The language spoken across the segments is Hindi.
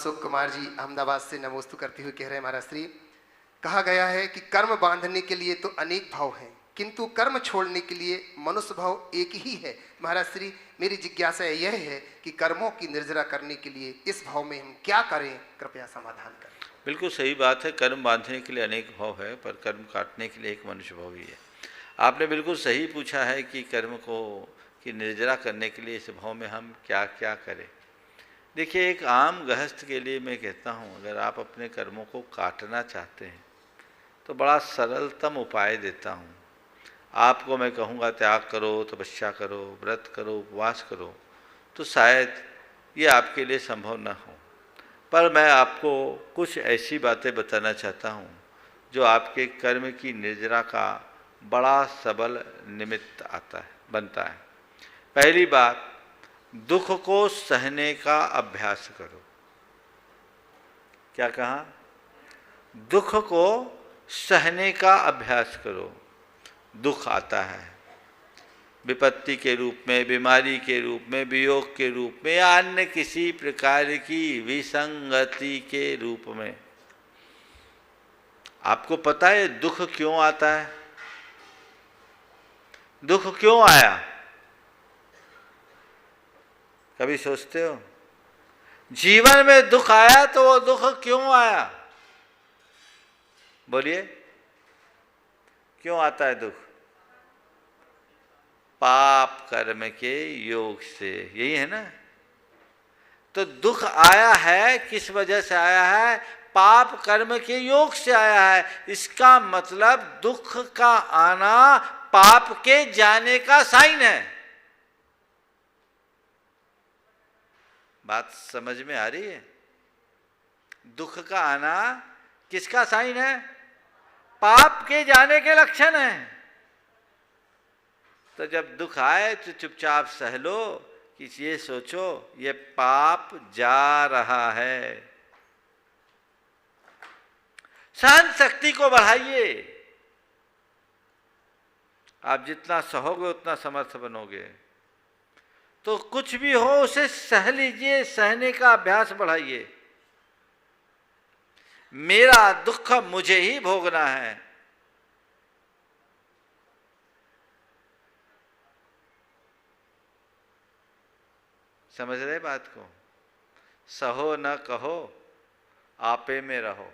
अशोक कुमार जी अहमदाबाद से नमोस्तु करते हुए कह रहे हैं महाराज श्री, कहा गया है कि कर्म बांधने के लिए तो अनेक भाव हैं, किंतु कर्म छोड़ने के लिए मनुष्य भाव एक ही है। महाराज श्री, मेरी जिज्ञासा यह है कि कर्मों की निर्जरा करने के लिए इस भाव में हम क्या करें, कृपया समाधान करें। बिल्कुल सही बात है। कर्म बांधने के लिए अनेक भाव है, पर कर्म काटने के लिए एक मनुष्य भाव ही है। आपने बिल्कुल सही पूछा है कि कर्म को की निर्जरा करने के लिए इस भाव में हम क्या क्या करें। देखिए, एक आम गृहस्थ के लिए मैं कहता हूँ, अगर आप अपने कर्मों को काटना चाहते हैं तो बड़ा सरलतम उपाय देता हूँ। आपको मैं कहूँगा त्याग करो, तपस्या करो, व्रत करो, उपवास करो, तो शायद ये आपके लिए संभव न हो। पर मैं आपको कुछ ऐसी बातें बताना चाहता हूँ जो आपके कर्म की निर्जरा का बड़ा सबल निमित्त बनता है। पहली बात, दुख को सहने का अभ्यास करो। क्या कहा? दुख को सहने का अभ्यास करो। दुख आता है विपत्ति के रूप में, बीमारी के रूप में, वियोग के रूप में या अन्य किसी प्रकार की विसंगति के रूप में। आपको पता है दुख क्यों आता है? दुख क्यों आया? कभी सोचते हो? जीवन में दुख आया तो वो दुख क्यों आया? बोलिए, क्यों आता है दुख? पाप कर्म के योग से, यही है ना। तो दुख आया है, किस वजह से आया है? पाप कर्म के योग से आया है। इसका मतलब दुख का आना पाप के जाने का साइन है। बात समझ में आ रही है? दुख का आना किसका साइन है? पाप के जाने के लक्षण है। तो जब दुख आए तो चुपचाप सह लो कि ये सोचो ये पाप जा रहा है। सहन शक्ति को बढ़ाइए। आप जितना सहोगे उतना समर्थ बनोगे। तो कुछ भी हो उसे सह लीजिए, सहने का अभ्यास बढ़ाइए। मेरा दुख मुझे ही भोगना है। समझ रहे बात को? सहो न कहो, आपे में रहो,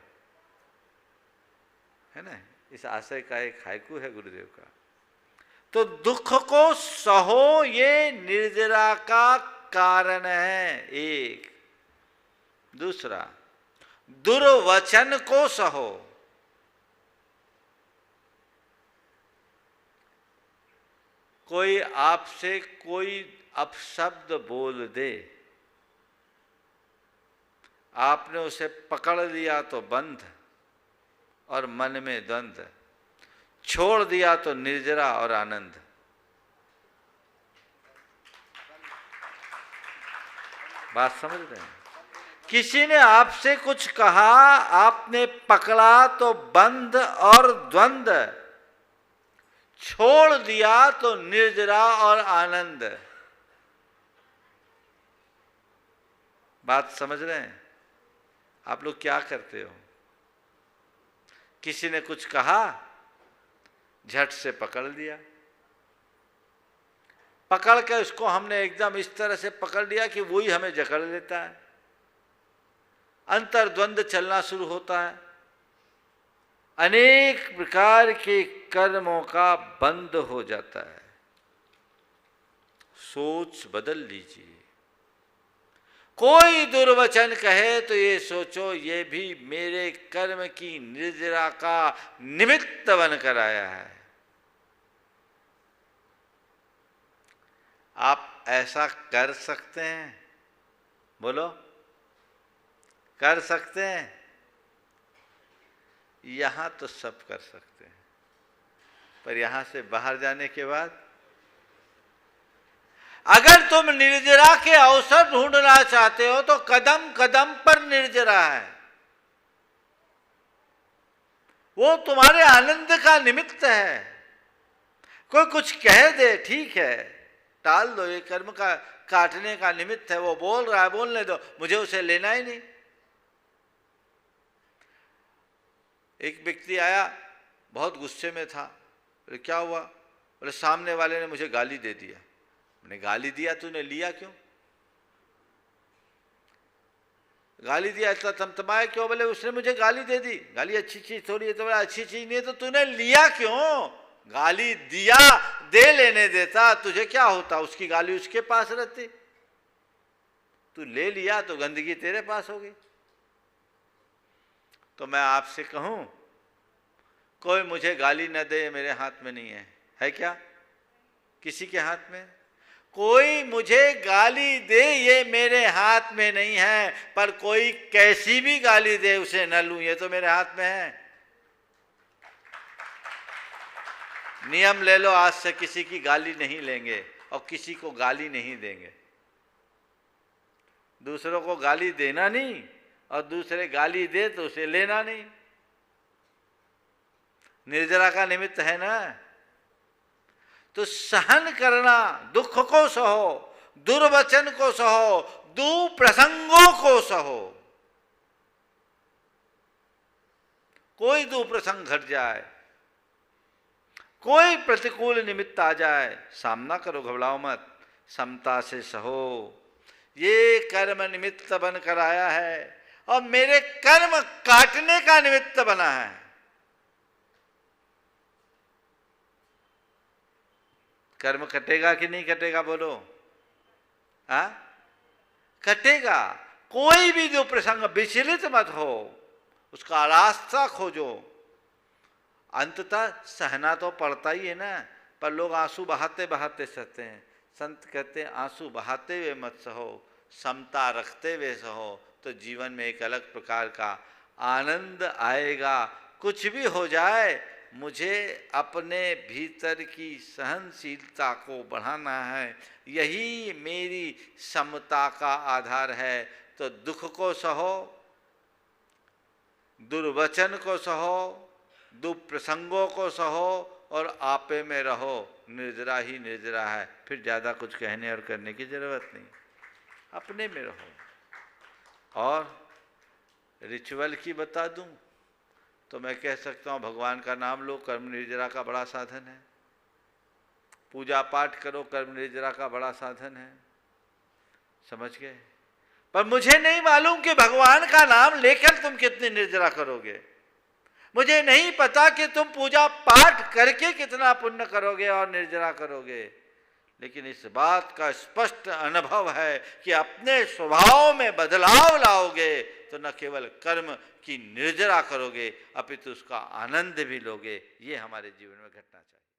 है ना। इस आशय का एक हाइकू है गुरुदेव का। तो दुख को सहो, ये निर्जरा का कारण है एक। दूसरा, दुर्वचन को सहो। कोई आपसे कोई अपशब्द बोल दे, आपने उसे पकड़ लिया तो बंध और मन में द्वंद्व, छोड़ दिया तो निर्जरा और आनंद। बात समझ रहे हैं? किसी ने आपसे कुछ कहा, आपने पकड़ा तो बंध और द्वंद्व, छोड़ दिया तो निर्जरा और आनंद। बात समझ रहे हैं? आप लोग क्या करते हो? किसी ने कुछ कहा, झट से पकड़ लिया। पकड़ के उसको हमने एकदम इस तरह से पकड़ लिया कि वही हमें जकड़ लेता है। अंतर्द्वंद चलना शुरू होता है। अनेक प्रकार के कर्मों का बंद हो जाता है। सोच बदल लीजिए। कोई दुर्वचन कहे तो ये सोचो ये भी मेरे कर्म की निर्जरा का निमित्त बनकर आया है। आप ऐसा कर सकते हैं? बोलो, कर सकते हैं? यहां तो सब कर सकते हैं, पर यहां से बाहर जाने के बाद अगर तुम निर्जरा के अवसर ढूंढना चाहते हो तो कदम कदम पर निर्जरा है। वो तुम्हारे आनंद का निमित्त है। कोई कुछ कह दे, ठीक है, टाल दो, ये कर्म का काटने का निमित्त है। वो बोल रहा है, बोलने दो, मुझे उसे लेना ही नहीं। एक व्यक्ति आया, बहुत गुस्से में था। बोले क्या हुआ? बोले सामने वाले ने मुझे गाली दे दिया। मैंने गाली दिया, तूने लिया क्यों? गाली दिया इतना तमतमाया क्यों? बोले उसने मुझे गाली दे दी। गाली अच्छी चीज थोड़ी है, तो बोला अच्छी चीज नहीं है तो तूने लिया क्यों? गाली दिया, दे लेने देता, तुझे क्या होता? उसकी गाली उसके पास रहती, तू ले लिया तो गंदगी तेरे पास होगी। तो मैं आपसे कहूं, कोई मुझे गाली न दे, मेरे हाथ में नहीं है क्या? किसी के हाथ में? कोई मुझे गाली दे, ये मेरे हाथ में नहीं है, पर कोई कैसी भी गाली दे उसे न लूं, ये तो मेरे हाथ में है। नियम ले लो, आज से किसी की गाली नहीं लेंगे और किसी को गाली नहीं देंगे। दूसरों को गाली देना नहीं और दूसरे गाली दे तो उसे लेना नहीं। निर्जरा का निमित्त है ना, तो सहन करना, दुख को सहो, दुर्वचन को सहो, दुप्रसंगों को सहो। कोई दुप्रसंग घट जाए, कोई प्रतिकूल निमित्त आ जाए, सामना करो, घबराओ मत, समता से सहो। ये कर्म निमित्त बनकर आया है और मेरे कर्म काटने का निमित्त बना है। कर्म कटेगा कि नहीं कटेगा? बोलो। हाँ, कटेगा। कोई भी जो प्रसंग, विचलित मत हो, उसका रास्ता खोजो। अंततः सहना तो पड़ता ही है ना, पर लोग आंसू बहाते बहाते सहते हैं। संत कहते हैं आंसू बहाते हुए मत सहो, समता रखते हुए सहो, तो जीवन में एक अलग प्रकार का आनंद आएगा। कुछ भी हो जाए, मुझे अपने भीतर की सहनशीलता को बढ़ाना है, यही मेरी समता का आधार है। तो दुख को सहो, दुर्वचन को सहो, दुप्रसंगों को सहो और आपे में रहो। निर्जरा ही निर्जरा है, फिर ज़्यादा कुछ कहने और करने की जरूरत नहीं, अपने में रहो। और रिचुअल की बता दूं तो मैं कह सकता हूँ, भगवान का नाम लो, कर्म निर्जरा का बड़ा साधन है। पूजा पाठ करो, कर्म निर्जरा का बड़ा साधन है। समझ गए? पर मुझे नहीं मालूम कि भगवान का नाम लेकर तुम कितनी निर्जरा करोगे। मुझे नहीं पता कि तुम पूजा पाठ करके कितना पुण्य करोगे और निर्जरा करोगे। लेकिन इस बात का स्पष्ट अनुभव है कि अपने स्वभाव में बदलाव लाओगे तो न केवल कर्म की निर्जरा करोगे, अपितु उसका आनंद भी लोगे। ये हमारे जीवन में घटना चाहिए।